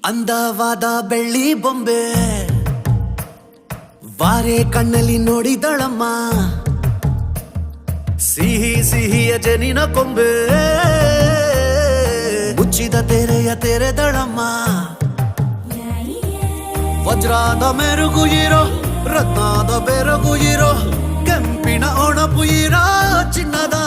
ಅಂದವಾದ ಬೆಳ್ಳಿ ಬೊಂಬೆ ವಾರೆ ಕಣ್ಣಲ್ಲಿ ನೋಡಿದಳಮ್ಮ ಸಿಹಿ ಸಿಹಿಯ ಜನಿನ ಕೊಂಬೆ ಮುಚ್ಚಿದ ತೆರೆಯ ತೆರೆದಳಮ್ಮ ವಜ್ರದ ಮೆರುಗು ಇರೋ ರತ್ನದ ಬೆರಗು ಇರೋ ಕೆಂಪಿನ ಒಣಪು ಇರೋ ಚಿನ್ನದ